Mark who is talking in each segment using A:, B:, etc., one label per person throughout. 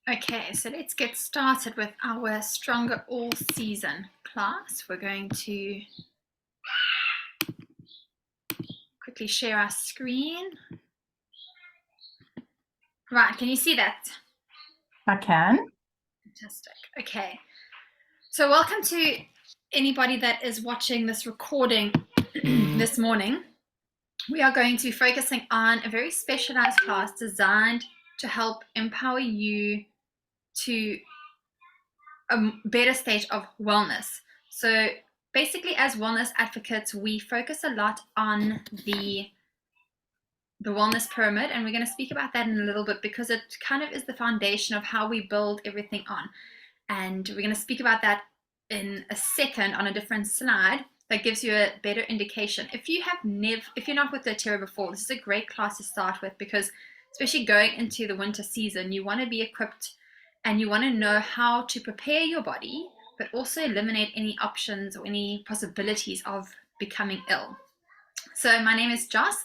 A: Okay, so let's get started with our Stronger All Season class. We're going to quickly share our screen. Right, can you see that?
B: I can.
A: Fantastic. Okay, so welcome to anybody that is watching this recording this morning. We are going to be focusing on a very specialized class designed to help empower you to a better state of wellness. So basically, as wellness advocates, we focus a lot on the wellness pyramid, and we're going to speak about that in a little bit because it kind of is the foundation of how we build everything on. And we're going to speak about that in a second on a different slide that gives you a better indication. If you're not with doTERRA before, this is a great class to start with because especially going into the winter season, you want to be equipped and you want to know how to prepare your body, but also eliminate any options or any possibilities of becoming ill. So my name is Joss,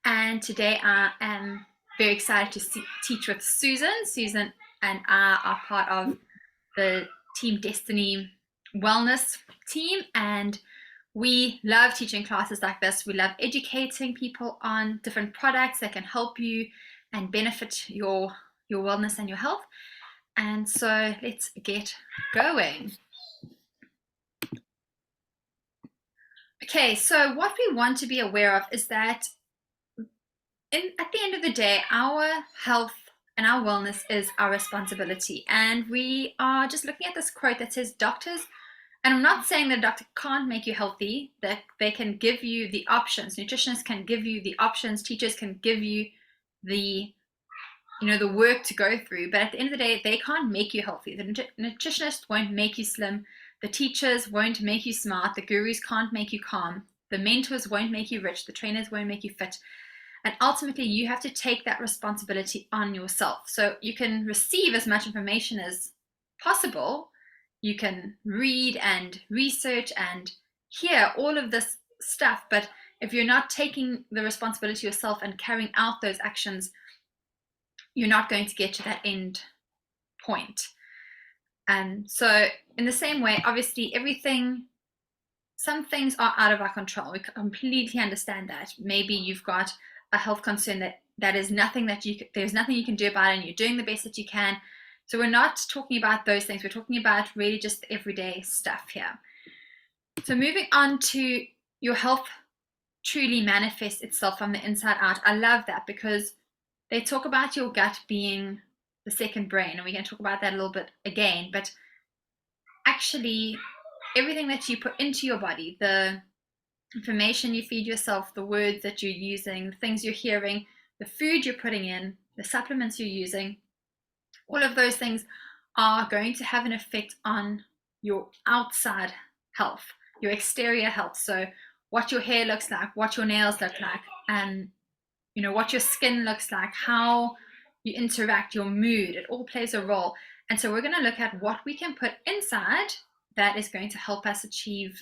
A: and today I am very excited to teach with Susan. Susan and I are part of the Team Destiny Wellness team, and we love teaching classes like this. We love educating people on different products that can help you and benefit your wellness and your health. And so let's get going. Okay, so what we want to be aware of is that at the end of the day, our health and our wellness is our responsibility. And we are just looking at this quote that says, doctors, and I'm not saying that a doctor can't make you healthy, that they can give you the options. Nutritionists can give you the options, teachers can give you the work to go through, but at the end of the day, they can't make you healthy. The nutritionist won't make you slim, the teachers won't make you smart, the gurus can't make you calm, the mentors won't make you rich, the trainers won't make you fit. And ultimately, you have to take that responsibility on yourself. So you can receive as much information as possible. You can read and research and hear all of this stuff. But if you're not taking the responsibility yourself and carrying out those actions, you're not going to get to that end point. And so in the same way, obviously, some things are out of our control. We completely understand that. Maybe you've got a health concern that is nothing there's nothing you can do about it, and you're doing the best that you can. So we're not talking about those things. We're talking about really just the everyday stuff here. So moving on to your health truly manifests itself from the inside out. I love that because they talk about your gut being the second brain, and we're going to talk about that a little bit again. But actually, everything that you put into your body, the information you feed yourself, the words that you're using, the things you're hearing, the food you're putting in, the supplements you're using, all of those things are going to have an effect on your outside health, your exterior health. So what your hair looks like, what your nails look like, and what your skin looks like, how you interact, your mood, it all plays a role. And so we're going to look at what we can put inside that is going to help us achieve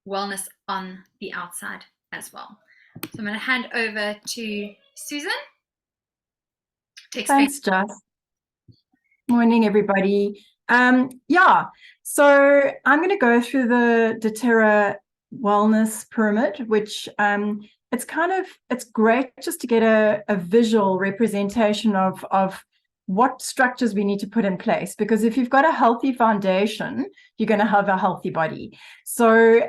A: wellness on the outside as well. So I'm going to hand over to Susan to explain.
B: Thanks, Joss. Morning, everybody. So I'm going to go through the doTERRA wellness pyramid, which it's great just to get a visual representation of what structures we need to put in place, because if you've got a healthy foundation, you're going to have a healthy body. So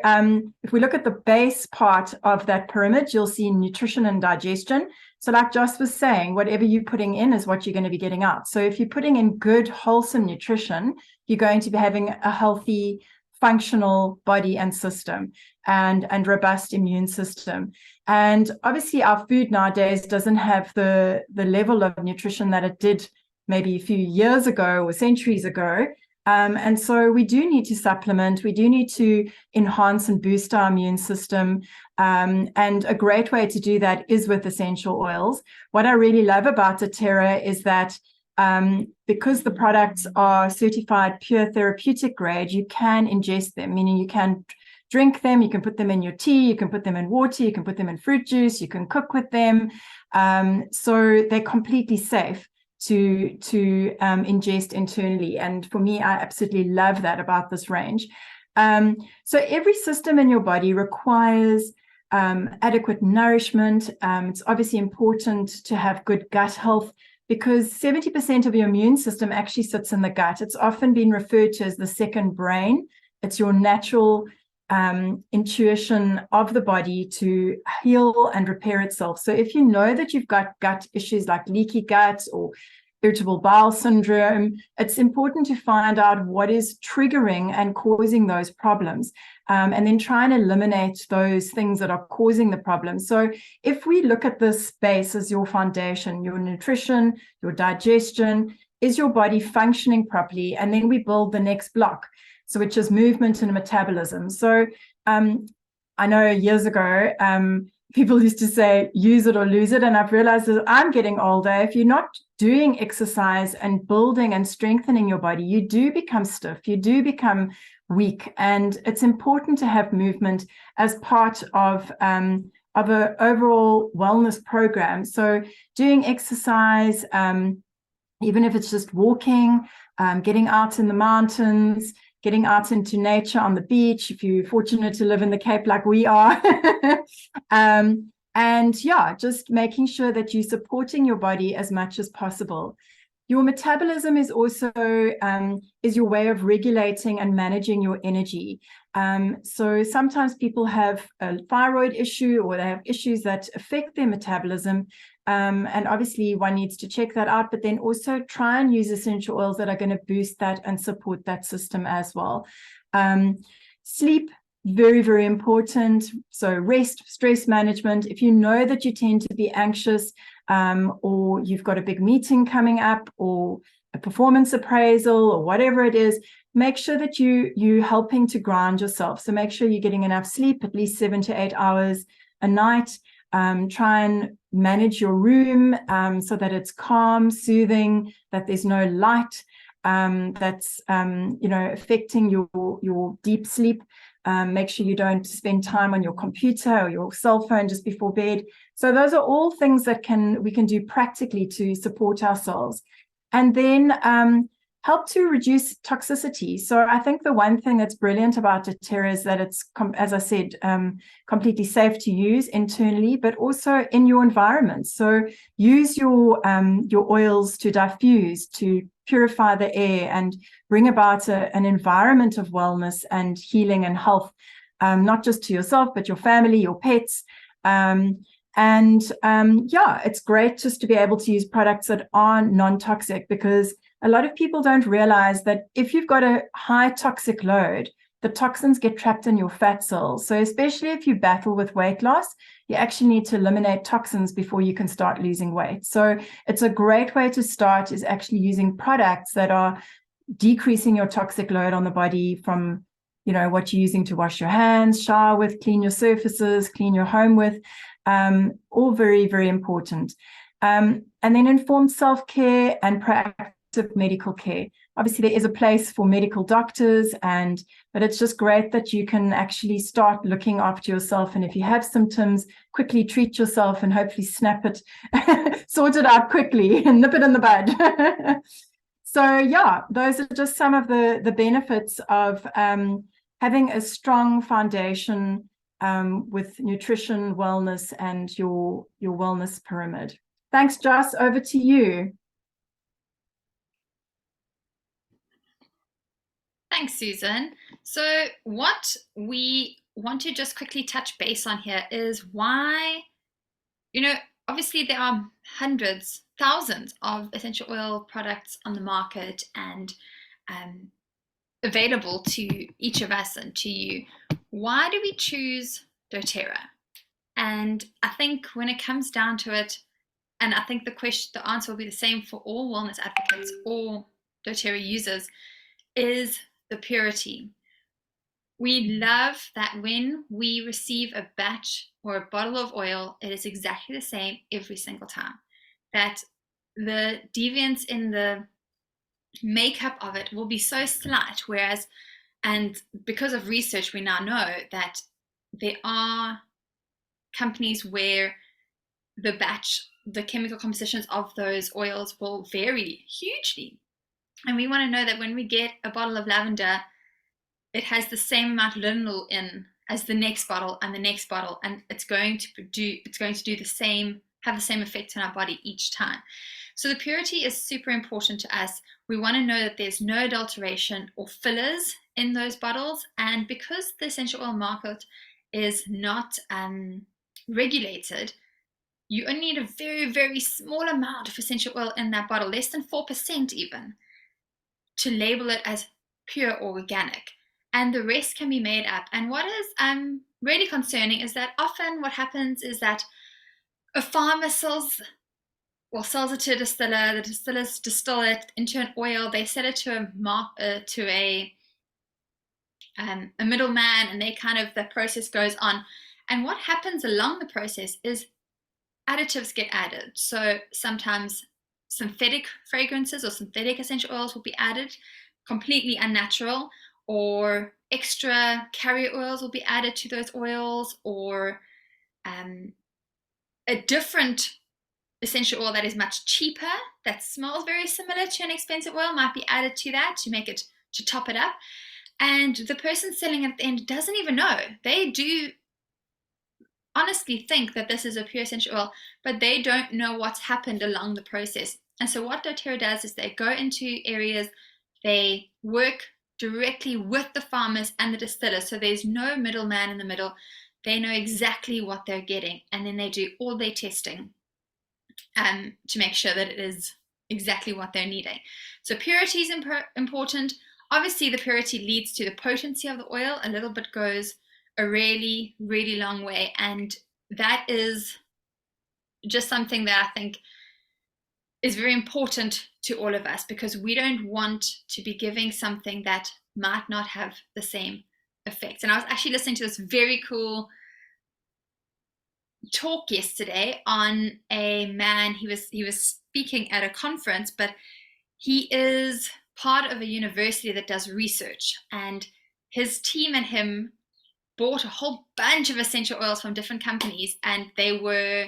B: if we look at the base part of that pyramid, you'll see nutrition and digestion. So like Joss was saying, whatever you're putting in is what you're going to be getting out. So if you're putting in good, wholesome nutrition, you're going to be having a healthy, functional body and system and robust immune system. And obviously our food nowadays doesn't have the level of nutrition that it did maybe a few years ago or centuries ago. And so we do need to supplement, we do need to enhance and boost our immune system. And a great way to do that is with essential oils. What I really love about doTERRA is that because the products are certified pure therapeutic grade, you can ingest them, meaning you can drink them, you can put them in your tea, you can put them in water, you can put them in fruit juice, you can cook with them. So they're completely safe. to ingest internally. And for me, I absolutely love that about this range. So every system in your body requires adequate nourishment. It's obviously important to have good gut health, because 70% of your immune system actually sits in the gut. It's often been referred to as the second brain. It's your natural intuition of the body to heal and repair itself. So if you know that you've got gut issues like leaky gut or irritable bowel syndrome, it's important to find out what is triggering and causing those problems, and then try and eliminate those things that are causing the problem. So if we look at this space as your foundation, your nutrition, your digestion, is your body functioning properly? And then we build the next block, so which is movement and metabolism. So I know years ago, people used to say, use it or lose it. And I've realized that I'm getting older. If you're not doing exercise and building and strengthening your body, you do become stiff, you do become weak. And it's important to have movement as part of an overall wellness program. So doing exercise, even if it's just walking, getting out in the mountains, getting out into nature on the beach, if you're fortunate to live in the Cape like we are. And yeah, just making sure that you're supporting your body as much as possible. Your metabolism is also is your way of regulating and managing your energy. So sometimes people have a thyroid issue, or they have issues that affect their metabolism. And obviously one needs to check that out, but then also try and use essential oils that are going to boost that and support that system as well. Sleep, very, very important. So rest, stress management. If you know that you tend to be anxious, or you've got a big meeting coming up, or a performance appraisal, or whatever it is, make sure that you're helping to ground yourself. So make sure you're getting enough sleep, at least 7 to 8 hours a night. Try and manage your room so that it's calm, soothing, that there's no light that's affecting your deep sleep. Make sure you don't spend time on your computer or your cell phone just before bed. So those are all things that we can do practically to support ourselves. And then help to reduce toxicity. So I think the one thing that's brilliant about doTERRA is that it's, as I said, completely safe to use internally, but also in your environment. So use your oils to diffuse, to purify the air, and bring about an environment of wellness and healing and health, not just to yourself, but your family, your pets. Yeah, it's great just to be able to use products that are non-toxic, because a lot of people don't realize that if you've got a high toxic load, the toxins get trapped in your fat cells. So especially if you battle with weight loss, you actually need to eliminate toxins before you can start losing weight. So it's a great way to start, is actually using products that are decreasing your toxic load on the body, from what you're using to wash your hands, shower with, clean your surfaces, clean your home with, all very, very important. And then informed self-care and proactive medical care. Obviously, there is a place for medical doctors, but it's just great that you can actually start looking after yourself. And if you have symptoms, quickly treat yourself and hopefully snap it, sort it out quickly and nip it in the bud. So yeah, those are just some of the benefits of having a strong foundation with nutrition, wellness, and your wellness pyramid. Thanks, Joss. Over to you.
A: Thanks, Susan. So what we want to just quickly touch base on here is why, obviously there are hundreds, thousands of essential oil products on the market and available to each of us and to you. Why do we choose doTERRA? And I think when it comes down to it, and I think the answer will be the same for all wellness advocates or doTERRA users, is the purity. We love that when we receive a batch or a bottle of oil, it is exactly the same every single time. That the deviance in the makeup of it will be so slight, and because of research, we now know that there are companies where the batch the chemical compositions of those oils will vary hugely. And we want to know that when we get a bottle of lavender, it has the same amount of linalool in as the next bottle and the next bottle, and it's going to do the same, have the same effect on our body each time. So the purity is super important to us. We want to know that there's no adulteration or fillers in those bottles, and because the essential oil market is not regulated, you only need a very, very small amount of essential oil in that bottle, less than 4% even, to label it as pure or organic. And the rest can be made up. And what is really concerning is that often what happens is that a farmer sells it to a distiller, the distillers distill it into an oil, they sell it to a middleman, and the process goes on. And what happens along the process is additives get added. So sometimes synthetic fragrances or synthetic essential oils will be added, completely unnatural, or extra carrier oils will be added to those oils, or a different essential oil that is much cheaper, that smells very similar to an expensive oil, might be added to that to top it up. And the person selling at the end doesn't even know. They do honestly think that this is a pure essential oil, but they don't know what's happened along the process. And so what doTERRA does is they go into areas, they work directly with the farmers and the distillers, so there's no middleman in the middle. They know exactly what they're getting, and then they do all their testing to make sure that it is exactly what they're needing. So purity is important. Obviously, the purity leads to the potency of the oil. A little bit goes a really, really long way, and that is just something that I think is very important to all of us, because we don't want to be giving something that might not have the same effect. And I was actually listening to this very cool talk yesterday on a man. He was speaking at a conference, but he is part of a university that does research, and his team and him bought a whole bunch of essential oils from different companies, and they were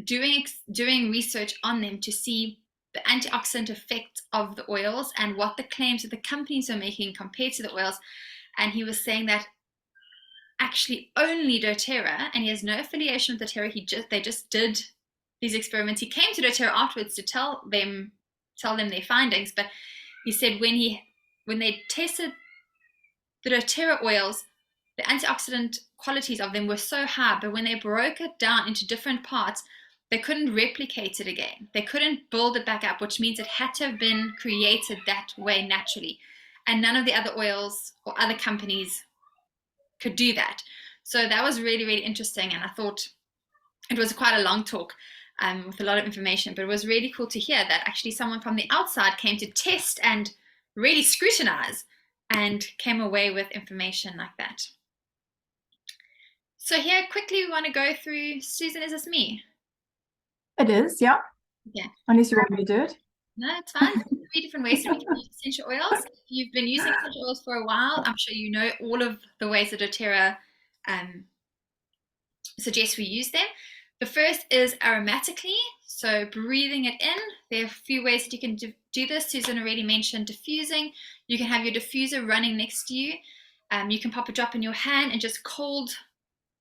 A: doing research on them to see the antioxidant effect of the oils and what the claims that the companies are making compared to the oils. And he was saying that actually only doTERRA, and he has no affiliation with doTERRA, they just did these experiments. He came to doTERRA afterwards to tell them their findings, but he said when they tested the doTERRA oils, the antioxidant qualities of them were so high, but when they broke it down into different parts, they couldn't replicate it again. They couldn't build it back up, which means it had to have been created that way naturally. And none of the other oils or other companies could do that. So that was really, really interesting. And I thought it was quite a long talk with a lot of information, but it was really cool to hear that actually someone from the outside came to test and really scrutinize and came away with information like that. So here, quickly, we want to go through, Susan, is this me?
B: It is, yeah.
A: Yeah.
B: Unless you want me to do it.
A: No, it's fine. 3 different ways that we can use essential oils. If you've been using essential oils for a while, I'm sure you know all of the ways that doTERRA suggests we use them. The first is aromatically, so breathing it in. There are a few ways that you can do this. Susan already mentioned diffusing. You can have your diffuser running next to you. You can pop a drop in your hand and just hold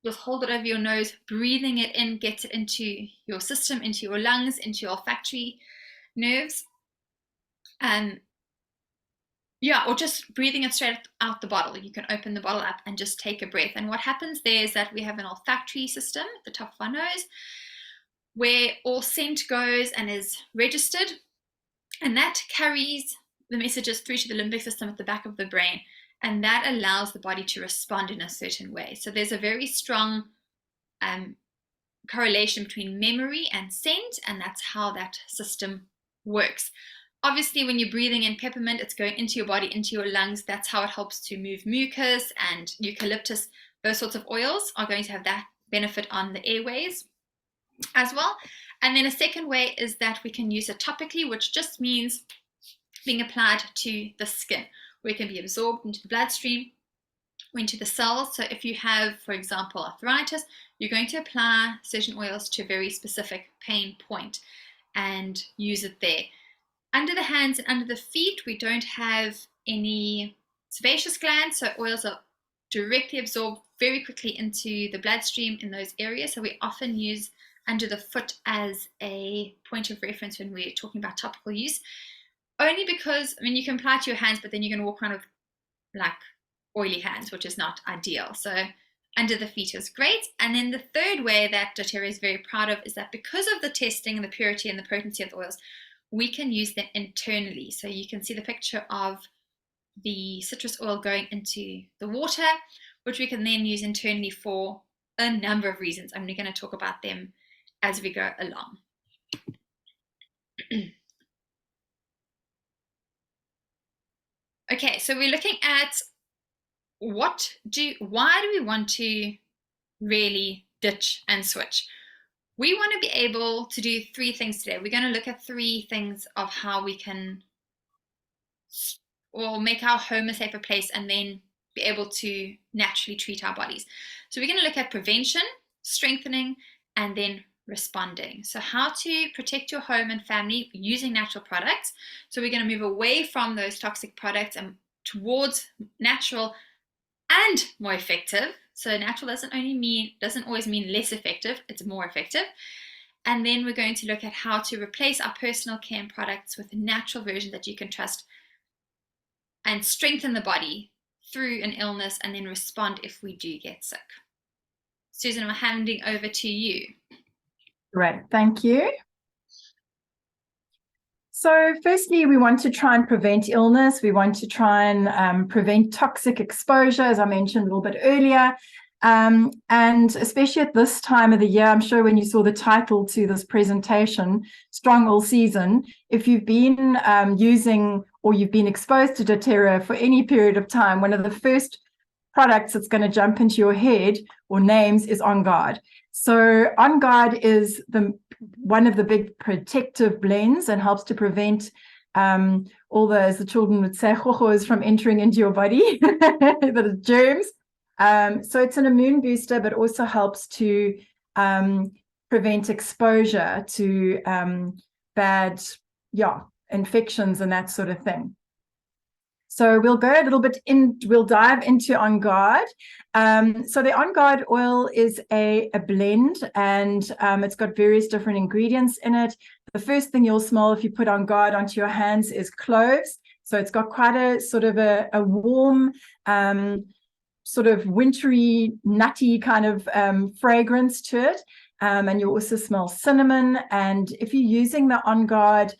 A: it over your nose. Breathing it in gets it into your system, into your lungs, into your olfactory nerves. Or just breathing it straight out the bottle. You can open the bottle up and just take a breath. And what happens there is that we have an olfactory system at the top of our nose where all scent goes and is registered, and that carries the messages through to the limbic system at the back of the brain, and that allows the body to respond in a certain way. So there's a very strong correlation between memory and scent, and that's how that system works. Obviously, when you're breathing in peppermint, it's going into your body, into your lungs. That's how it helps to move mucus, and eucalyptus. Those sorts of oils are going to have that benefit on the airways as well. And then a second way is that we can use it topically, which just means being applied to the skin, where it can be absorbed into the bloodstream, into the cells. So if you have, for example, arthritis, you're going to apply certain oils to a very specific pain point and use it there. Under the hands and under the feet, we don't have any sebaceous glands, so oils are directly absorbed very quickly into the bloodstream in those areas. So we often use under the foot as a point of reference when we're talking about topical use. Only because, I mean, you can apply to your hands, but then you're going to walk around with like oily hands, which is not ideal. So under the feet is great. And then the third way that doTERRA is very proud of is that because of the testing and the purity and the potency of the oils, we can use them internally. So you can see the picture of the citrus oil going into the water, which we can then use internally for a number of reasons. I'm going to talk about them as we go along. Okay, so we're looking at why do we want to really ditch and switch? We want to be able to do 3 things today. We're going to look at 3 things of how we can make our home a safer place and then be able to naturally treat our bodies. So we're going to look at prevention, strengthening, and then responding. So how to protect your home and family using natural products. So we're going to move away from those toxic products and towards natural and more effective. So natural doesn't always mean less effective, it's more effective. And then we're going to look at how to replace our personal care products with a natural version that you can trust and strengthen the body through an illness and then respond if we do get sick. Susan, I'm handing over to you.
B: Great, thank you. So firstly, we want to try and prevent illness. We want to try and prevent toxic exposure, as I mentioned a little bit earlier. And especially at this time of the year, I'm sure when you saw the title to this presentation, Strong All Season, if you've been using or you've been exposed to doTERRA for any period of time, one of the first products that's going to jump into your head or names is On Guard. So On Guard is one of the big protective blends and helps to prevent all the, as the children would say, chojos from entering into your body, the germs. So it's an immune booster, but also helps to prevent exposure to bad, infections and that sort of thing. So we'll go a little bit we'll dive into On Guard. So the On Guard oil is a blend, and it's got various different ingredients in it. The first thing you'll smell if you put On Guard onto your hands is cloves. So it's got quite a sort of a warm, sort of wintry, nutty kind of fragrance to it. And you also smell cinnamon. And if you're using the On Guard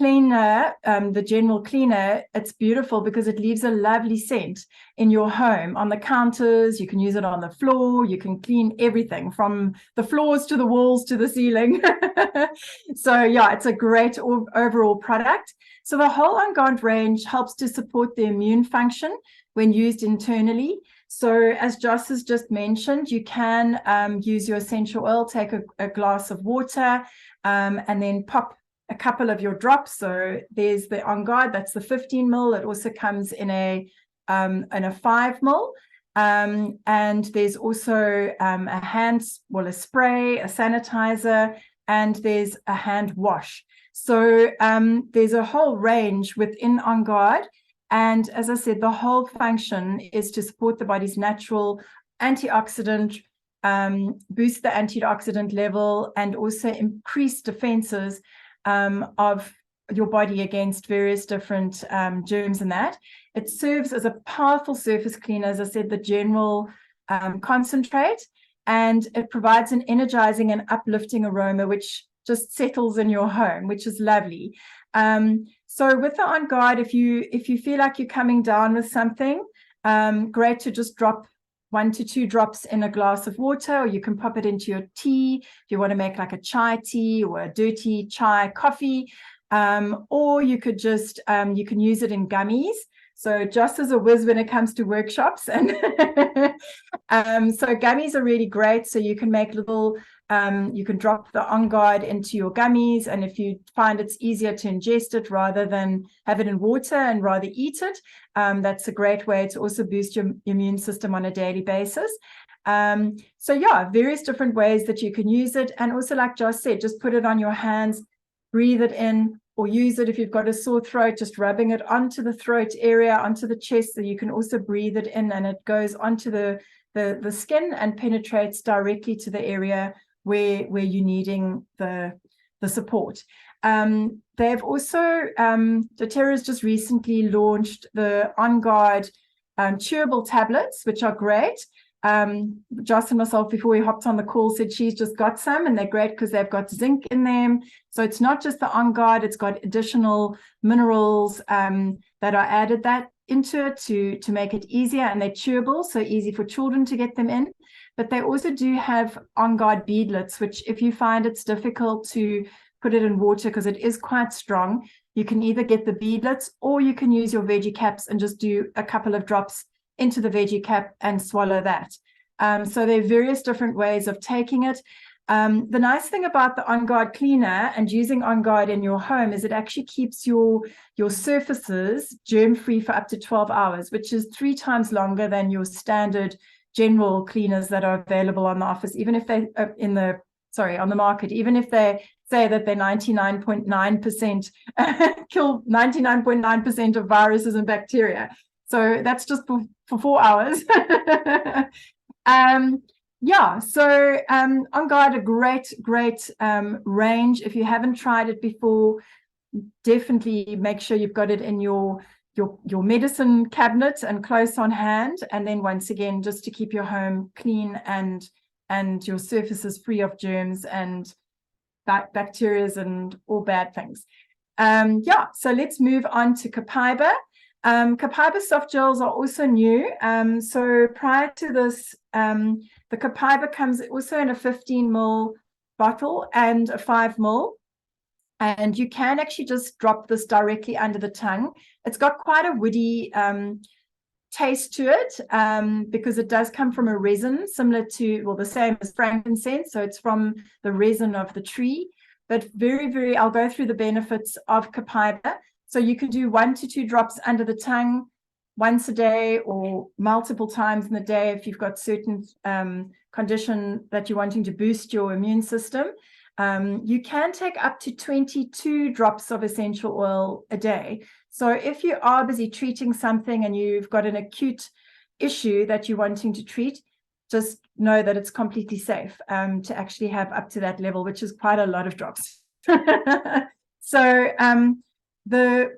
B: cleaner, the general cleaner, it's beautiful because it leaves a lovely scent in your home. On the counters, you can use it on the floor, you can clean everything from the floors to the walls to the ceiling. So yeah, it's a great overall product. So the whole On Guard range helps to support the immune function when used internally. So as Joss has just mentioned, you can use your essential oil, take a glass of water, and then pop a couple of your drops. So there's the On Guard, that's the 15 ml. It also comes in a 5 ml. And there's also a spray, a sanitizer, and there's a hand wash. So there's a whole range within On Guard. And as I said, the whole function is to support the body's natural antioxidant, boost the antioxidant level, and also increase defenses of your body against various different germs and that. It serves as a powerful surface cleaner, as I said, the general concentrate, and it provides an energizing and uplifting aroma which just settles in your home, which is lovely. So with the On Guard, if you feel like you're coming down with something, great to just drop 1 to 2 drops in a glass of water, or you can pop it into your tea if you want to make like a chai tea or a dirty chai coffee, or you could just you can use it in gummies. So just as a whiz when it comes to workshops, and so gummies are really great. So you can make little You can drop the On Guard into your gummies, and if you find it's easier to ingest it rather than have it in water and rather eat it, that's a great way to also boost your immune system on a daily basis. So yeah, various different ways that you can use it. And also, like Josh said, just put it on your hands, breathe it in, or use it if you've got a sore throat, just rubbing it onto the throat area, onto the chest, so you can also breathe it in, and it goes onto the skin and penetrates directly to the area where you're needing the support. They've also, doTERRA's just recently launched the On Guard chewable tablets, which are great. Joss and myself, before we hopped on the call, said she's just got some, and they're great because they've got zinc in them. So it's not just the On Guard, it's got additional minerals that are added into it to make it easier, and they're chewable, so easy for children to get them in. But they also do have On Guard beadlets, which if you find it's difficult to put it in water because it is quite strong, you can either get the beadlets or you can use your veggie caps and just do a couple of drops into the veggie cap and swallow that. So there are various different ways of taking it. The nice thing about the On Guard cleaner and using On Guard in your home is it actually keeps your surfaces germ-free for up to 12 hours, which is 3 times longer than your standard general cleaners that are available on the office, even if they on the market, even if they say that they're 99.9% kill 99.9% of viruses and bacteria. So that's just for 4 hours. Yeah, so On Guard, a great range. If you haven't tried it before, definitely make sure you've got it in your medicine cabinet and close on hand. And then once again, just to keep your home clean and your surfaces free of germs and bacteria and all bad things. Yeah, so let's move on to Copaiba. Copaiba soft gels are also new. So prior to this, the Copaiba comes also in a 15 ml bottle and a 5 ml. And you can actually just drop this directly under the tongue. It's got quite a woody taste to it because it does come from a resin similar to, well, the same as frankincense. So it's from the resin of the tree, but very, I'll go through the benefits of Copaiba. So you can do 1 to 2 drops under the tongue once a day or multiple times in the day if you've got certain condition that you're wanting to boost your immune system. You can take up to 22 drops of essential oil a day. So if you are busy treating something and you've got an acute issue that you're wanting to treat, just know that it's completely safe to actually have up to that level, which is quite a lot of drops. So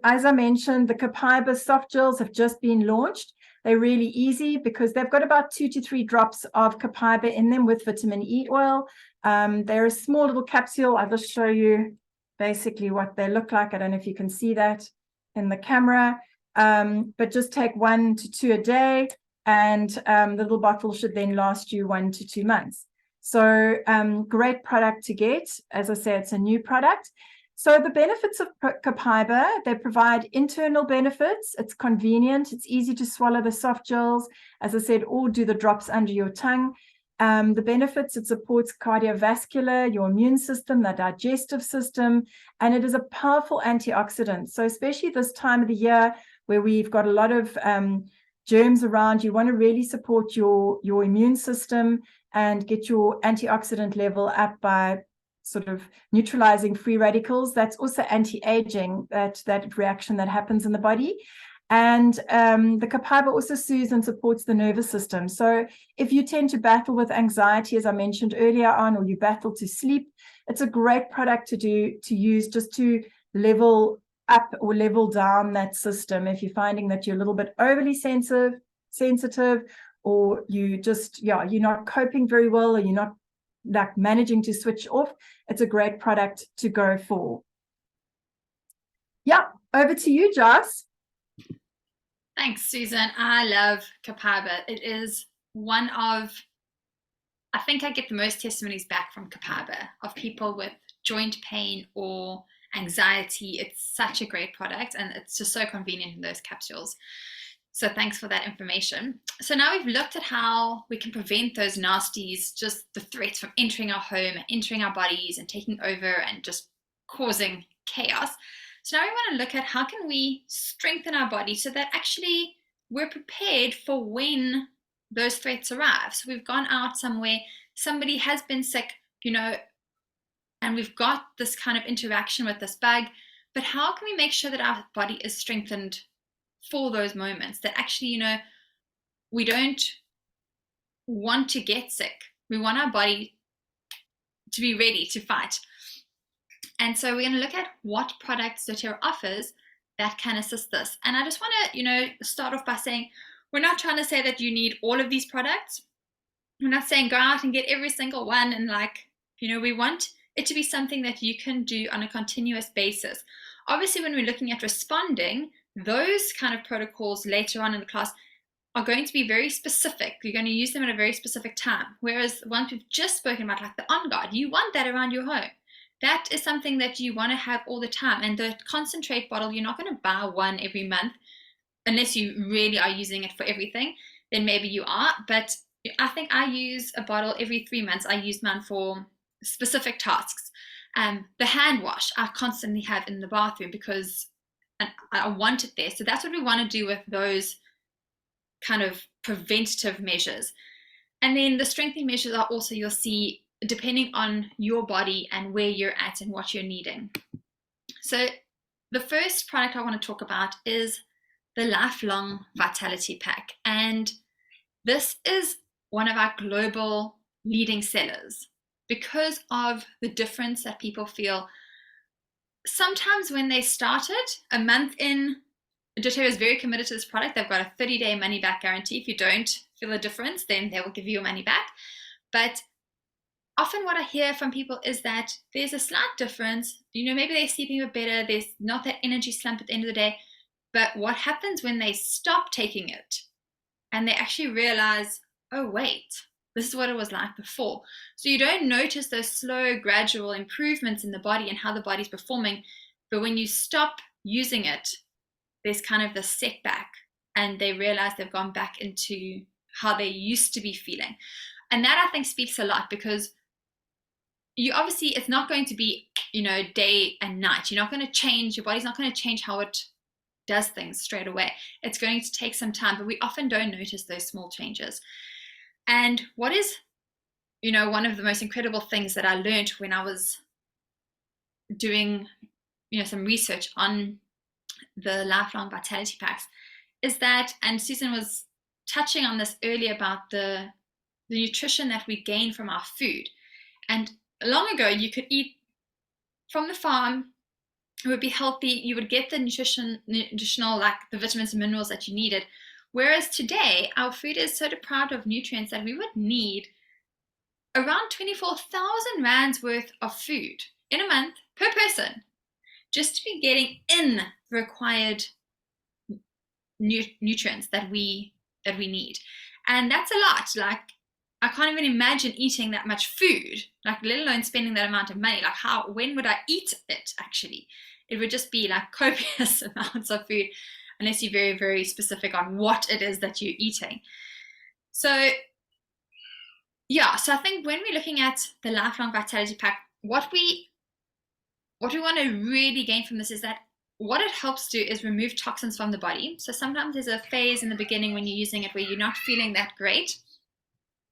B: as I mentioned, the Copaiba soft gels have just been launched. They're really easy because they've got about 2 to 3 drops of Copaiba in them with vitamin E oil. They're a small little capsule. I'll just show you basically what they look like. I don't know if you can see that in the camera, but just take 1 to 2 a day, and the little bottle should then last you 1 to 2 months. So great product to get. As I say, it's a new product. So the benefits of Copaiba, they provide internal benefits. It's convenient. It's easy to swallow the soft gels, as I said, or do the drops under your tongue. The benefits, it supports cardiovascular, your immune system, the digestive system, and it is a powerful antioxidant. So especially this time of the year where we've got a lot of germs around, you want to really support your immune system and get your antioxidant level up by sort of neutralizing free radicals. That's also anti-aging, that reaction that happens in the body. And the Copaiba also soothes and supports the nervous system. So if you tend to battle with anxiety, as I mentioned earlier on, or you battle to sleep, it's a great product to use just to level up or level down that system. If you're finding that you're a little bit overly sensitive, or you just, you're not coping very well, or you're not like managing to switch off, it's a great product to go for. Yeah, over to you, Joss.
A: Thanks, Susan. I love Copaiba. It is one of, I think I get the most testimonies back from Copaiba of people with joint pain or anxiety. It's such a great product, and it's just so convenient in those capsules. So thanks for that information. So now we've looked at how we can prevent those nasties, just the threats from entering our home and entering our bodies and taking over and just causing chaos. So now we want to look at how can we strengthen our body so that actually we're prepared for when those threats arrive. So we've gone out somewhere, somebody has been sick, and we've got this kind of interaction with this bug, but how can we make sure that our body is strengthened for those moments, that actually, we don't want to get sick. We want our body to be ready to fight. And so we're going to look at what products doTERRA offers that can assist this. And I just want to, start off by saying, we're not trying to say that you need all of these products. We're not saying go out and get every single one. And we want it to be something that you can do on a continuous basis. Obviously, when we're looking at responding, those kind of protocols later on in the class are going to be very specific. You're going to use them at a very specific time. Whereas the ones we've just spoken about, like the On Guard, you want that around your home. That is something that you want to have all the time. And the concentrate bottle, you're not going to buy one every month unless you really are using it for everything. Then maybe you are. But I think I use a bottle every 3 months. I use mine for specific tasks. The hand wash I constantly have in the bathroom because I want it there. So that's what we want to do with those kind of preventative measures. And then the strengthening measures are also, you'll see, depending on your body and where you're at and what you're needing. So the first product I want to talk about is the Lifelong Vitality Pack. And this is one of our global leading sellers because of the difference that people feel. Sometimes when they started, a month in, doTERRA is very committed to this product. They've got a 30-day money-back guarantee. If you don't feel a difference, then they will give you your money back. But often what I hear from people is that there's a slight difference. Maybe they're sleeping a bit better. There's not that energy slump at the end of the day. But what happens when they stop taking it and they actually realize, oh, wait, this is what it was like before. So you don't notice those slow, gradual improvements in the body and how the body's performing. But when you stop using it, there's kind of the setback and they realize they've gone back into how they used to be feeling. And that I think speaks a lot because it's not going to be, day and night. You're not going to change, your body's not going to change how it does things straight away. It's going to take some time, but we often don't notice those small changes. And what is, one of the most incredible things that I learned when I was doing, some research on the Lifelong Vitality Packs is that, and Susan was touching on this earlier about the nutrition that we gain from our food. And long ago, you could eat from the farm, it would be healthy, you would get the nutritional, like the vitamins and minerals that you needed. Whereas today, our food is so deprived of nutrients that we would need around 24,000 rands worth of food in a month per person just to be getting in the required nutrients that we need. And that's a lot. Like, I can't even imagine eating that much food, like let alone spending that amount of money. Like when would I eat it actually? It would just be like copious amounts of food unless you're very, very specific on what it is that you're eating. So yeah, so I think when we're looking at the Lifelong Vitality Pack, what we want to really gain from this is that what it helps do is remove toxins from the body. So sometimes there's a phase in the beginning when you're using it where you're not feeling that great.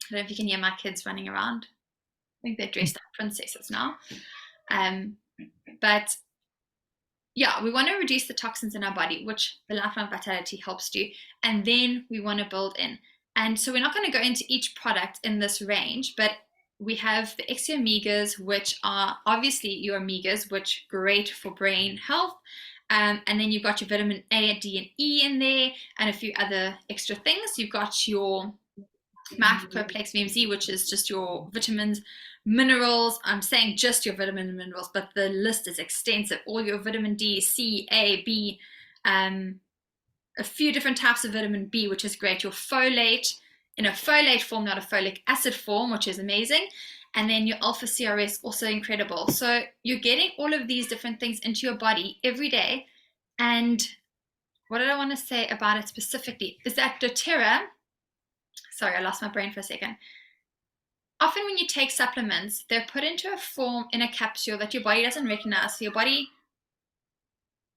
A: I don't know if you can hear my kids running around. I think they're dressed up princesses now. But yeah, we want to reduce the toxins in our body, which the Lifelong Vitality helps do. And then we want to build in. And so we're not going to go into each product in this range, but we have the Extra Omegas, which are obviously your omegas, which are great for brain health. And then you've got your vitamin A, D, and E in there, and a few other extra things. You've got your Mycoplex VMZ, which is just your vitamins, minerals. I'm saying just your vitamin and minerals, but the list is extensive. All your vitamin D, C, A, B, a few different types of vitamin B, which is great. Your folate in a folate form, not a folic acid form, which is amazing. And then your alpha CRS, also incredible. So you're getting all of these different things into your body every day. And what did I want to say about it specifically? Is that doTERRA, sorry, I lost my brain for a second. Often when you take supplements, they're put into a form in a capsule that your body doesn't recognize. So your body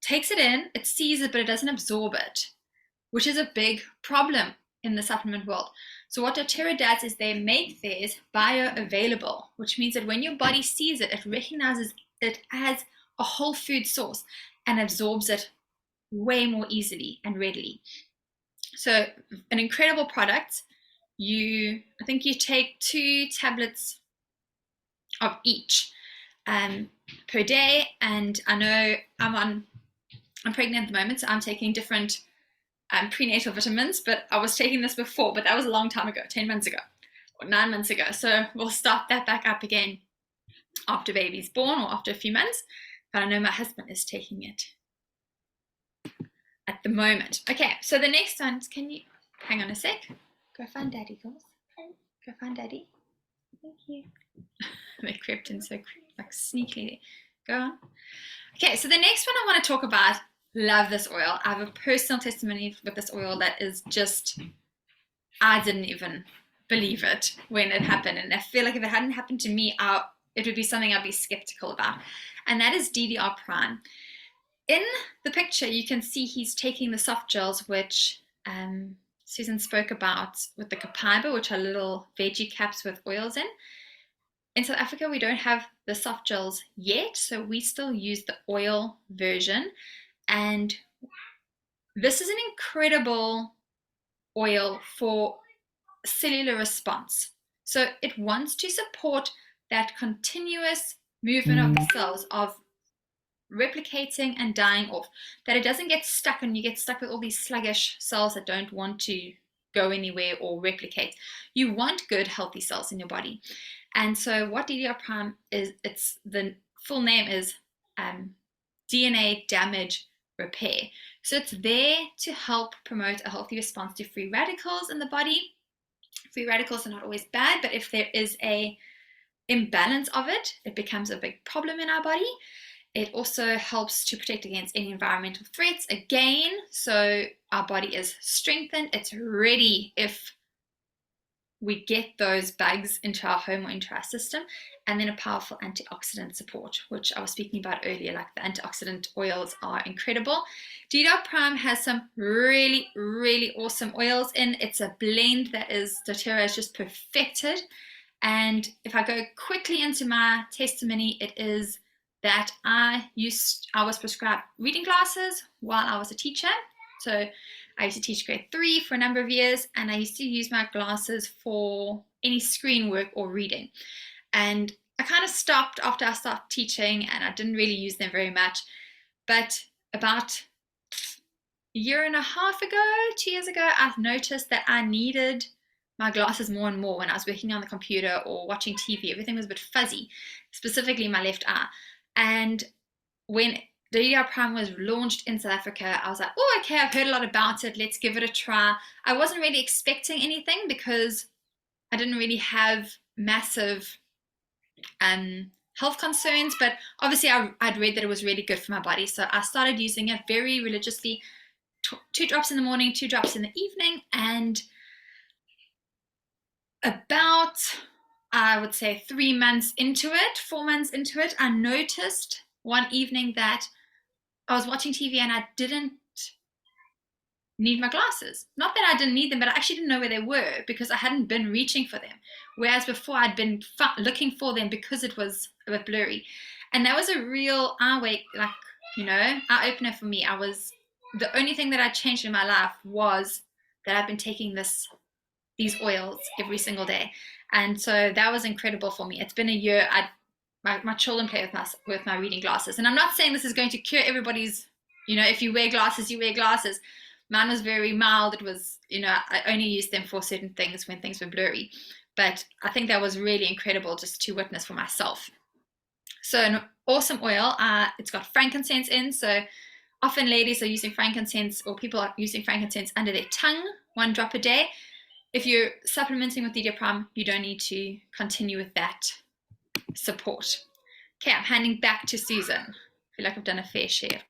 A: takes it in, it sees it, but it doesn't absorb it, which is a big problem in the supplement world. So what doTERRA does is they make theirs bioavailable, which means that when your body sees it, it recognizes it as a whole food source and absorbs it way more easily and readily. So an incredible product. I think you take 2 tablets of each per day, and I know I'm pregnant at the moment, so I'm taking different prenatal vitamins, but I was taking this before, but that was a long time ago, 10 months ago or 9 months ago. So we'll start that back up again after baby's born or after a few months. But I know my husband is taking it at the moment. Okay, so the next one, can you hang on a sec? Go find daddy, girls. Go find daddy. Thank you. They crept in so like sneakily. Go on. Okay, so the next one I want to talk about, love this oil. I have a personal testimony with this oil that is just, I didn't even believe it when it happened. And I feel like if it hadn't happened to me, it would be something I'd be skeptical about. And that is DDR Prime. In the picture, you can see he's taking the soft gels, which Susan spoke about with the Copaiba, which are little veggie caps with oils in. In South Africa, we don't have the soft gels yet, so we still use the oil version. And this is an incredible oil for cellular response. So it wants to support that continuous movement of the cells of replicating and dying off, that it doesn't get stuck and you get stuck with all these sluggish cells that don't want to go anywhere or replicate. You want good, healthy cells in your body. And so what DDR Prime is, the full name is DNA damage repair. So it's there to help promote a healthy response to free radicals in the body. Free radicals are not always bad, but if there is a imbalance of it, it becomes a big problem in our body. It also helps to protect against any environmental threats again, so our body is strengthened. It's ready if we get those bugs into our home or into our system. And then a powerful antioxidant support, which I was speaking about earlier, like the antioxidant oils are incredible. DDR Prime has some really, really awesome oils in. It's a blend that doTERRA has just perfected. And if I go quickly into my testimony, it is that I was prescribed reading glasses while I was a teacher. So I used to teach grade 3 for a number of years, and I used to use my glasses for any screen work or reading. And I kind of stopped after I started teaching, and I didn't really use them very much. But about a year and a half ago, 2 years ago, I've noticed that I needed my glasses more and more when I was working on the computer or watching TV. Everything was a bit fuzzy, specifically my left eye. And when DDR Prime was launched in South Africa, I was like, oh, okay, I've heard a lot about it. Let's give it a try. I wasn't really expecting anything because I didn't really have massive health concerns, but obviously I'd read that it was really good for my body. So I started using it very religiously, 2 drops in the morning, 2 drops in the evening. And about, I would say 3 months into it, 4 months into it, I noticed one evening that I was watching TV and I didn't need my glasses. Not that I didn't need them, but I actually didn't know where they were because I hadn't been reaching for them. Whereas before I'd been looking for them because it was a bit blurry. And that was a real eye-opener for me. The only thing that I changed in my life was that I've been taking these oils every single day. And so that was incredible for me. It's been a year. My children play with my reading glasses. And I'm not saying this is going to cure everybody's, if you wear glasses, you wear glasses. Mine was very mild. It was, I only used them for certain things when things were blurry. But I think that was really incredible just to witness for myself. So an awesome oil. It's got frankincense in. So often ladies are using frankincense, or people are using frankincense under their tongue, 1 drop a day. If you're supplementing with DDR Prime, you don't need to continue with that support. Okay, I'm handing back to Susan. I feel like I've done a fair share.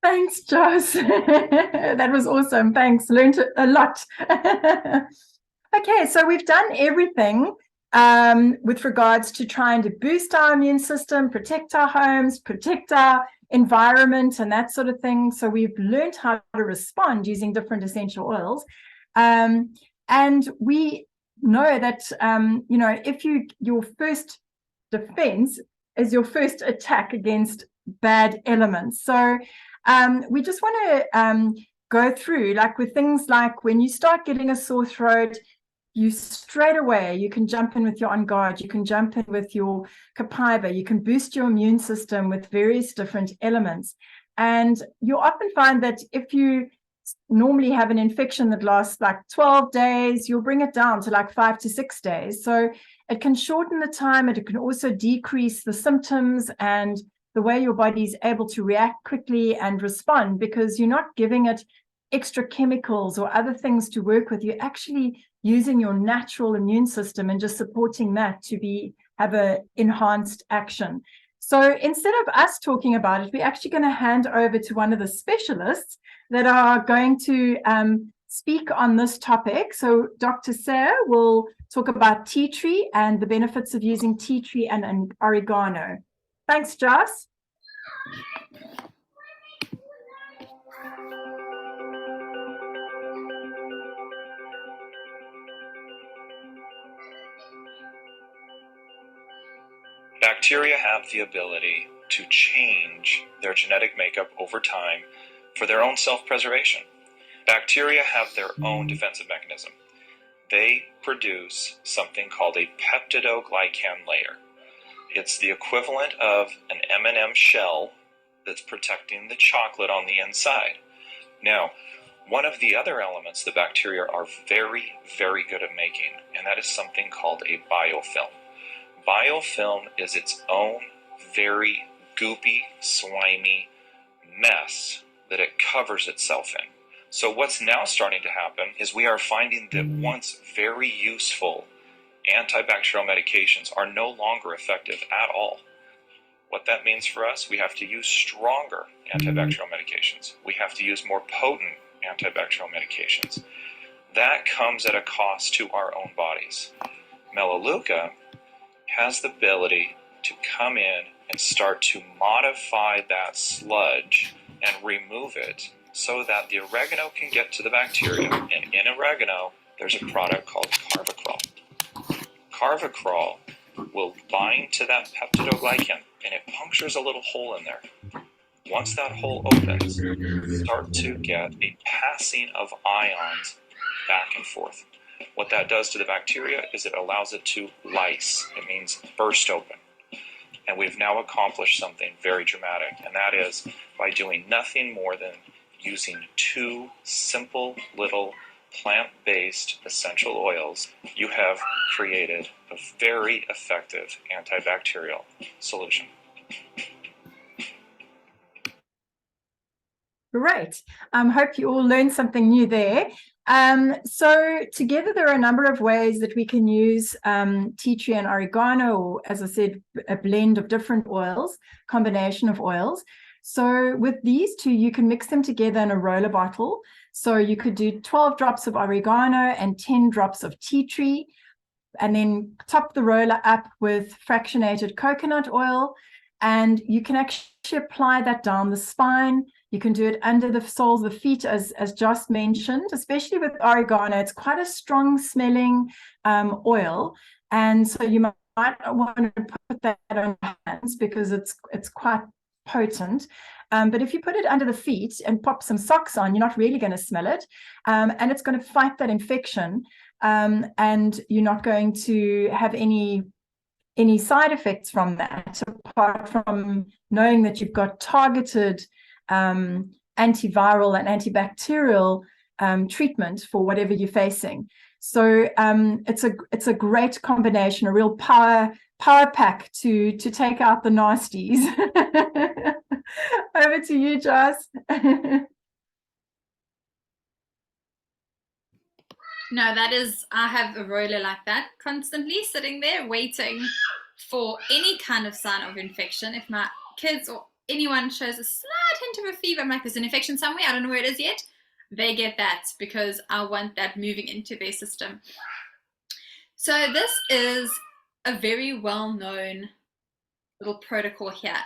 B: Thanks, Joss. That was awesome. Thanks. Learned a lot. Okay, so we've done everything with regards to trying to boost our immune system, protect our homes, protect our environment, and that sort of thing. So we've learned how to respond using different essential oils. And we know that, if your first defense is your first attack against bad elements. So we just want to go through, like with things like when you start getting a sore throat, you straight away, you can jump in with your On Guard, you can jump in with your Copaiba, you can boost your immune system with various different elements. And you'll often find that if you normally have an infection that lasts like 12 days, you'll bring it down to like 5 to 6 days. So it can shorten the time, and it can also decrease the symptoms and the way your body is able to react quickly and respond, because you're not giving it extra chemicals or other things to work with. You're actually using your natural immune system and just supporting that to have an enhanced action. So instead of us talking about it, we're actually going to hand over to one of the specialists that are going to speak on this topic. So Dr. Sayre will talk about tea tree and the benefits of using tea tree and oregano. Thanks, Joss.
C: Bacteria have the ability to change their genetic makeup over time for their own self-preservation. Bacteria have their own defensive mechanism. They produce something called a peptidoglycan layer. It's the equivalent of an M&M shell that's protecting the chocolate on the inside. Now, one of the other elements the bacteria are very, very good at making, and that is something called a biofilm. Biofilm is its own very goopy, slimy mess that it covers itself in. So what's now starting to happen is we are finding that once very useful antibacterial medications are no longer effective at all. What that means for us, we have to use stronger antibacterial medications. We have to use more potent antibacterial medications. That comes at a cost to our own bodies. Melaleuca has the ability to come in and start to modify that sludge and remove it so that the oregano can get to the bacteria. And in oregano, there's a product called Carvacrol. Carvacrol will bind to that peptidoglycan, and it punctures a little hole in there. Once that hole opens, you start to get a passing of ions back and forth. What that does to the bacteria is it allows it to lyse. It means burst open. And we've now accomplished something very dramatic, and that is by doing nothing more than using 2 simple little plant-based essential oils, you have created a very effective antibacterial solution.
B: Great. Hope you all learned something new there. So together there are a number of ways that we can use tea tree and oregano, or as I said, a blend of different oils, combination of oils. So with these two, you can mix them together in a roller bottle. So you could do 12 drops of oregano and 10 drops of tea tree, and then top the roller up with fractionated coconut oil. And you can actually apply that down the spine. You can do it under the soles of the feet, as Joss mentioned, especially with oregano. It's quite a strong smelling oil. And so you might want to put that on your hands because it's quite potent. But if you put it under the feet and pop some socks on, you're not really going to smell it. And it's going to fight that infection. And you're not going to have any side effects from that, apart from knowing that you've got targeted antiviral and antibacterial treatment for whatever you're facing. So it's a great combination, a real power pack to take out the nasties. Over to you, Joss.
A: No, that is, I have a roller like that constantly sitting there waiting for any kind of sign of infection. If my kids or anyone shows a slight hint of a fever, I'm like, there's an infection somewhere, I don't know where it is yet. They get that because I want that moving into their system. So this is a very well-known little protocol here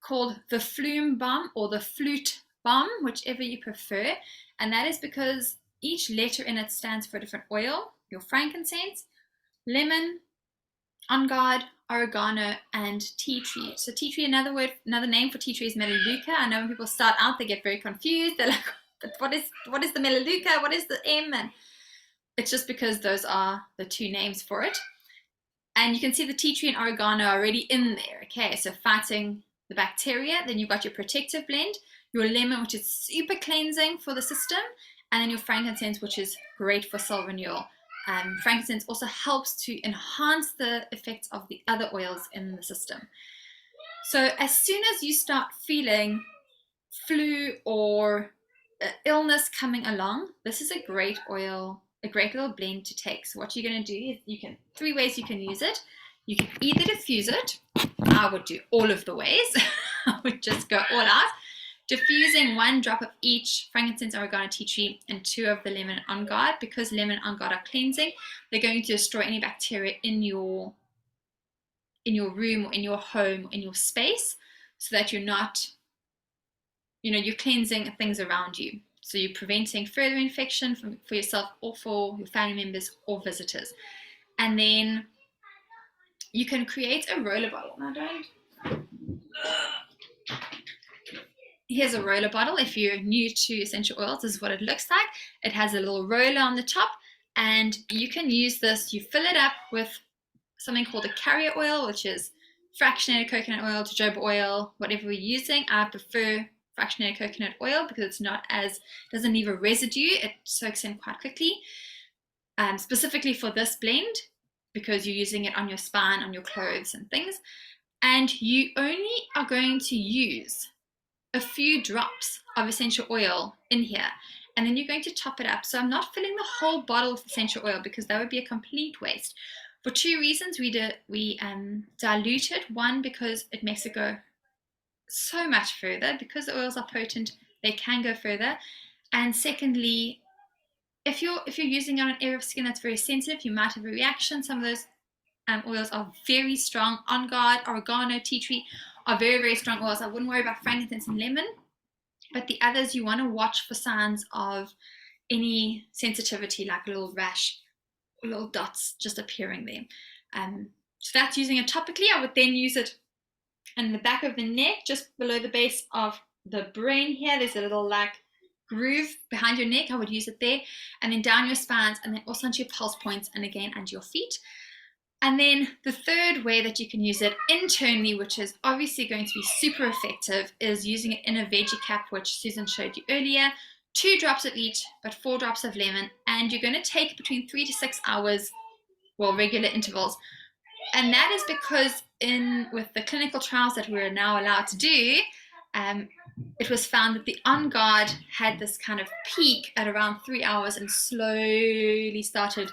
A: called the Flume Bomb or the Flute Bomb, whichever you prefer. And that is because each letter in it stands for a different oil: your frankincense, lemon, on guard, oregano, and tea tree. So tea tree, another name for tea tree is melaleuca. I know when people start out, they get very confused. They're like, but what is the melaleuca? What is the M? And it's just because those are the two names for it. And you can see the tea tree and oregano are already in there. Okay, so fighting the bacteria. Then you've got your protective blend, your lemon, which is super cleansing for the system, and then your frankincense, which is great for cell renewal. Frankincense also helps to enhance the effects of the other oils in the system. So as soon as you start feeling flu or illness coming along, this is a great oil, a great little blend to take. So what you're going to do is three ways you can use it. You can either diffuse it. I would do all of the ways. I would just go all out. Diffusing 1 drop of each frankincense, oregano, tea tree, and 2 of the lemon on guard. Because lemon on guard are cleansing, they're going to destroy any bacteria in your room or in your home, in your space, so that you're not, you're cleansing things around you. So you're preventing further infection for yourself or for your family members or visitors. And then you can create a roller bottle. Here's a roller bottle. If you're new to essential oils, this is what it looks like. It has a little roller on the top, and you can use this. You fill it up with something called a carrier oil, which is fractionated coconut oil, jojoba oil, whatever we're using. I prefer fractionated coconut oil because doesn't leave a residue. It soaks in quite quickly. Specifically for this blend, because you're using it on your spine, on your clothes and things. And you only are going to use a few drops of essential oil in here, and then you're going to top it up. So I'm not filling the whole bottle with essential oil because that would be a complete waste. For 2 reasons, we dilute it. One, because it makes it go so much further. Because the oils are potent, they can go further. And secondly, if you're using it on an area of skin that's very sensitive, you might have a reaction. Some of those oils are very strong. On guard, oregano, tea tree are very, very strong oils. I wouldn't worry about frankincense and lemon, but the others you want to watch for signs of any sensitivity, like a little rash, little dots just appearing there. So that's using it topically. I would then use it in the back of the neck, just below the base of the brain here. There's a little groove behind your neck. I would use it there, and then down your spines, and then also onto your pulse points, and again under your feet. And then the third way that you can use it internally, which is obviously going to be super effective, is using it in a veggie cap, which Susan showed you earlier. 2 drops of each, but 4 drops of lemon. And you're going to take between 3 to 6 hours, regular intervals. And that is because with the clinical trials that we're now allowed to do, it was found that the On Guard had this kind of peak at around 3 hours and slowly started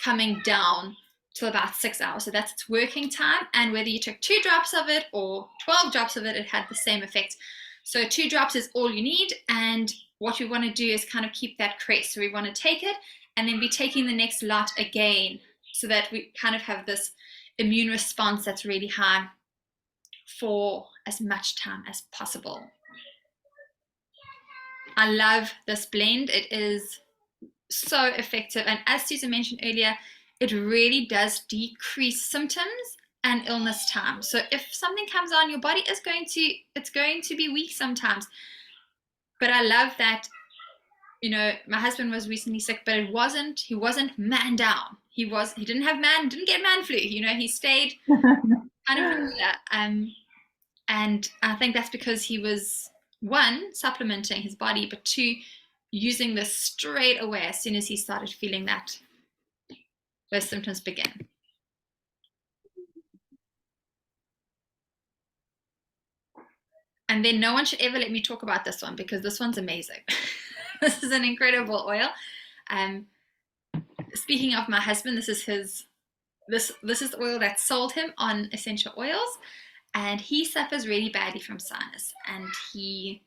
A: coming down till about 6 hours. So that's its working time. And whether you took 2 drops of it or 12 drops of it, it had the same effect. So 2 drops is all you need. And what we want to do is kind of keep that crest. So we want to take it and then be taking the next lot again, so that we kind of have this immune response that's really high for as much time as possible. I love this blend. It is so effective. And as Susan mentioned earlier, it really does decrease symptoms and illness time. So if something comes on, your body is going to be weak sometimes. But I love that, my husband was recently sick, but he wasn't man down. He didn't get man flu. He stayed kind of and I think that's because he was, 1, supplementing his body, but 2, using this straight away as soon as he started feeling those symptoms begin. And then no one should ever let me talk about this one, because this one's amazing. This is an incredible oil. Speaking of my husband, this is the oil that sold him on essential oils, and he suffers really badly from sinus, and he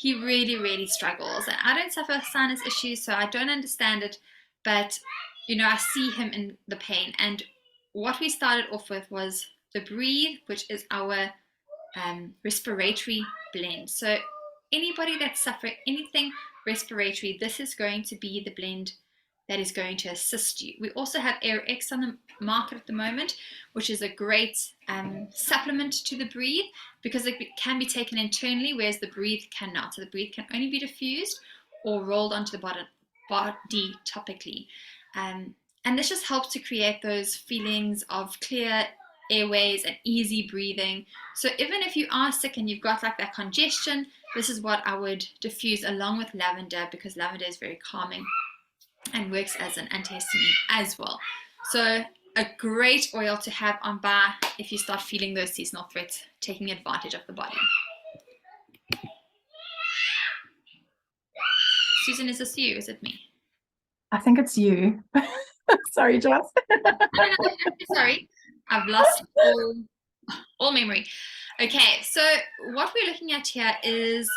A: he really, really struggles. And I don't suffer sinus issues, so I don't understand it. But, I see him in the pain. And what we started off with was the Breathe, which is our respiratory blend. So anybody that's suffering anything respiratory, this is going to be the blend that is going to assist you. We also have AirX on the market at the moment, which is a great supplement to the Breathe because it can be taken internally, whereas the Breathe cannot. So the Breathe can only be diffused or rolled onto the body topically. And this just helps to create those feelings of clear airways and easy breathing. So even if you are sick and you've got like that congestion, this is what I would diffuse along with lavender, because lavender is very calming and works as an antihistamine as well. So a great oil to have on bar if you start feeling those seasonal threats taking advantage of the body. Susan, is this you? Is it me?
B: I think it's you. Sorry, Joss.
A: No, sorry. I've lost all memory. Okay, so what we're looking at here is,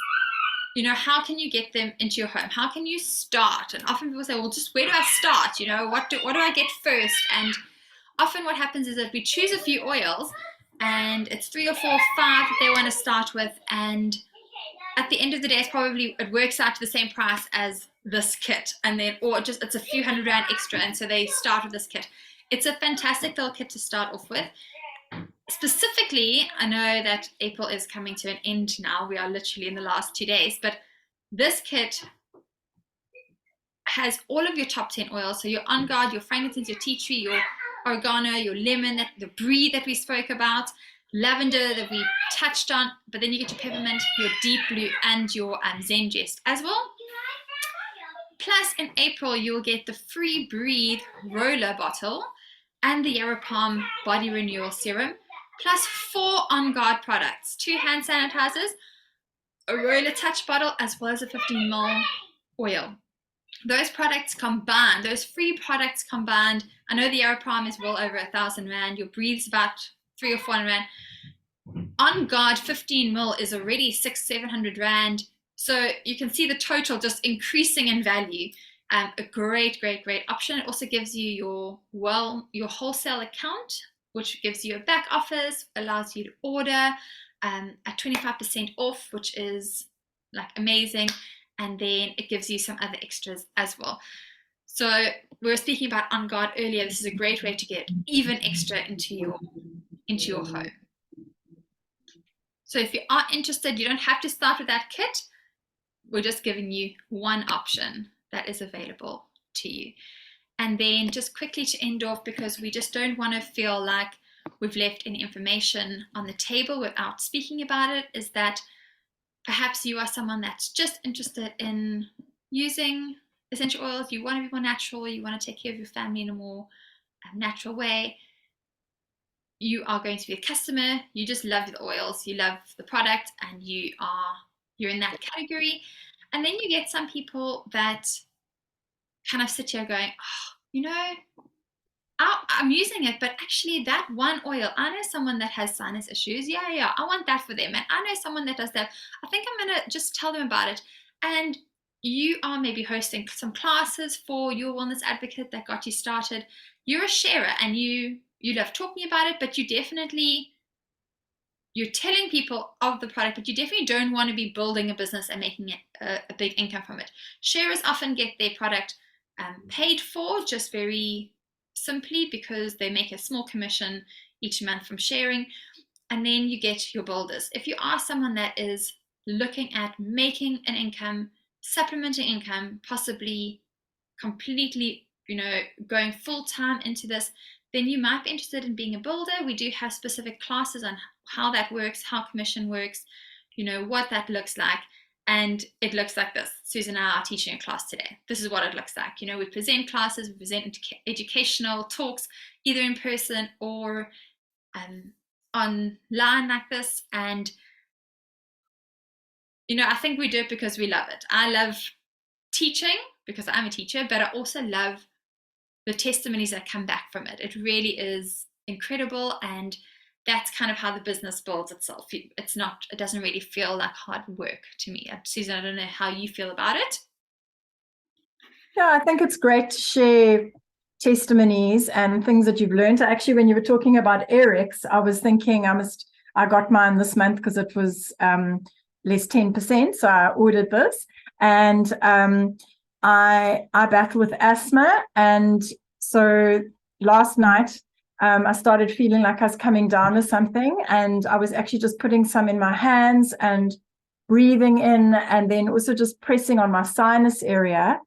A: how can you get them into your home? How can you start? And often people say, well, just where do I start? What do I get first? And often what happens is that we choose a few oils and it's 3 or 4 or 5 that they want to start with. And at the end of the day, it works out to the same price as this kit. And then, or just it's a few $100 extra. And so they start with this kit. It's a fantastic little kit to start off with. Specifically, I know that April is coming to an end now. We are literally in the last 2 days, but this kit has all of your top 10 oils. So your On Guard, your frankincense, your tea tree, your oregano, your lemon, the Breathe that we spoke about, lavender that we touched on, but then you get your peppermint, your deep blue, and your Zengest as well. Plus, in April, you'll get the free Breathe roller bottle and the Yarrow Palm Body Renewal Serum, plus 4 On Guard products, 2 hand sanitizers, a roller touch bottle, as well as a 15ml oil. Those products combined, those free products combined, I know the Yarrow Palm is well over 1,000 Rand, your Breathe's about 300 or 400 Rand. On Guard 15ml is already 600-700 Rand. So you can see the total just increasing in value. A great option. It also gives you your wholesale account, which gives you a back office, allows you to order at 25% off, which is like amazing. And then it gives you some other extras as well. So we were speaking about On Guard earlier. This is a great way to get even extra into your home. So if you are interested, you don't have to start with that kit. We're just giving you one option that is available to you. And then just quickly to end off, because we just don't want to feel like we've left any information on the table without speaking about it, is that perhaps you are someone that's just interested in using essential oils. You want to be more natural. You want to take care of your family in a more natural way. You are going to be a customer. You just love the oils. You love the product, and you're in that category. And then you get some people that kind of sit here going, I'm using it, but actually that one oil, I know someone that has sinus issues. Yeah, I want that for them. And I know someone that does that. I think I'm going to just tell them about it. And you are maybe hosting some classes for your wellness advocate that got you started. You're a sharer and you love talking about it, but you're telling people of the product, but you definitely don't want to be building a business and making it a big income from it. Sharers often get their product paid for just very simply because they make a small commission each month from sharing, and then you get your builders. If you are someone that is looking at making an income, supplementing income, possibly completely, going full-time into this, then you might be interested in being a builder. We do have specific classes on how that works, how commission works, what that looks like. And it looks like this. Susan and I are teaching a class today. This is what it looks like. We present classes, we present educational talks, either in person or online like this. And, I think we do it because we love it. I love teaching because I'm a teacher, but I also love the testimonies that come back from it. It really is incredible. And that's kind of how the business builds itself. It doesn't really feel like hard work to me. Susan, I don't know how you feel about it.
B: Yeah, I think it's great to share testimonies and things that you've learned. Actually, when you were talking about Eric's, I was thinking I got mine this month because it was less 10%. So I ordered this, and I battle with asthma. And so last night, I started feeling like I was coming down with something, and I was actually just putting some in my hands and breathing in, and then also just pressing on my sinus area.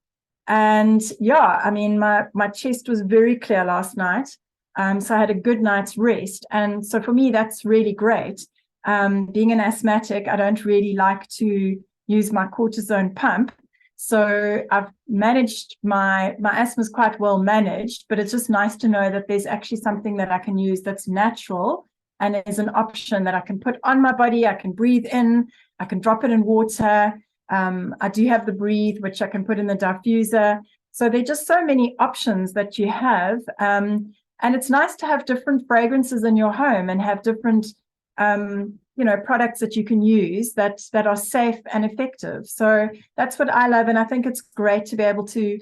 B: And yeah, I mean, my chest was very clear last night. So I had a good night's rest. And so for me, that's really great. Being an asthmatic, I don't really like to use my cortisone pump. So I've managed my asthma is quite well managed, but it's just nice to know that there's actually something that I can use that's natural and is an option that I can put on my body. I can breathe in, I can drop it in water. I do have the Breathe, which I can put in the diffuser. So there are just so many options that you have. And it's nice to have different fragrances in your home and have different, products that you can use that are safe and effective. So that's what I love. And I think it's great to be able to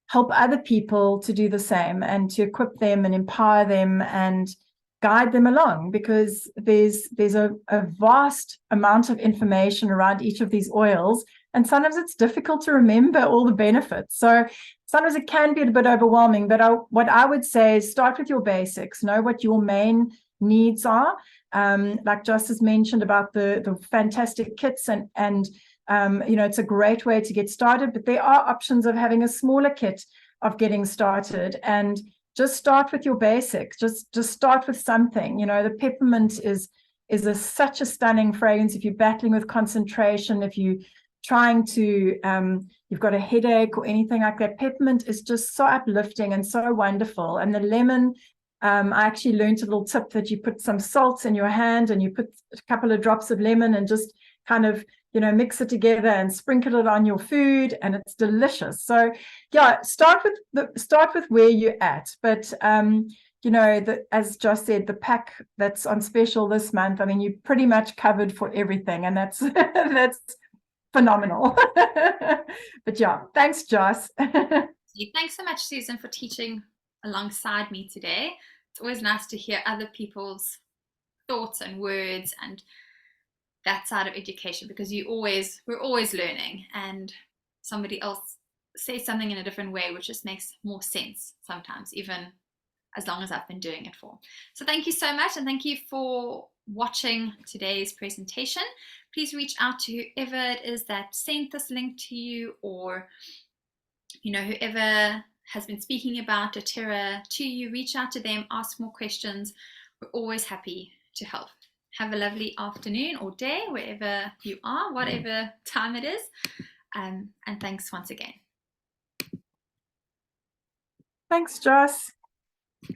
B: help other people to do the same and to equip them and empower them and guide them along, because there's a vast amount of information around each of these oils, and sometimes it's difficult to remember all the benefits. So sometimes it can be a bit overwhelming, but what I would say is start with your basics, know what your main needs are. Like Joss has mentioned about the fantastic kits, and it's a great way to get started, but there are options of having a smaller kit of getting started, and just start with your basics. Just start with something. The peppermint is such a stunning fragrance if you're battling with concentration, if you're trying to, you've got a headache or anything like that. Peppermint is just so uplifting and so wonderful. And the lemon, I actually learned a little tip that you put some salt in your hand and you put a couple of drops of lemon and just kind of mix it together and sprinkle it on your food, and it's delicious. So yeah, start with where you're at. But as Joss said, the pack that's on special this month, I mean, you're pretty much covered for everything, and that's that's phenomenal. But yeah, thanks, Joss.
A: Thanks so much, Susan, for teaching alongside me today. It's always nice to hear other people's thoughts and words and that side of education, because we're always learning, and somebody else says something in a different way which just makes more sense sometimes, even as long as I've been doing it for. So thank you so much, and thank you for watching today's presentation. Please reach out to whoever it is that sent this link to you, or whoever has been speaking about doTERRA to you. Reach out to them, ask more questions. We're always happy to help. Have a lovely afternoon or day, wherever you are, whatever time it is. And thanks once again.
B: Thanks, Joss.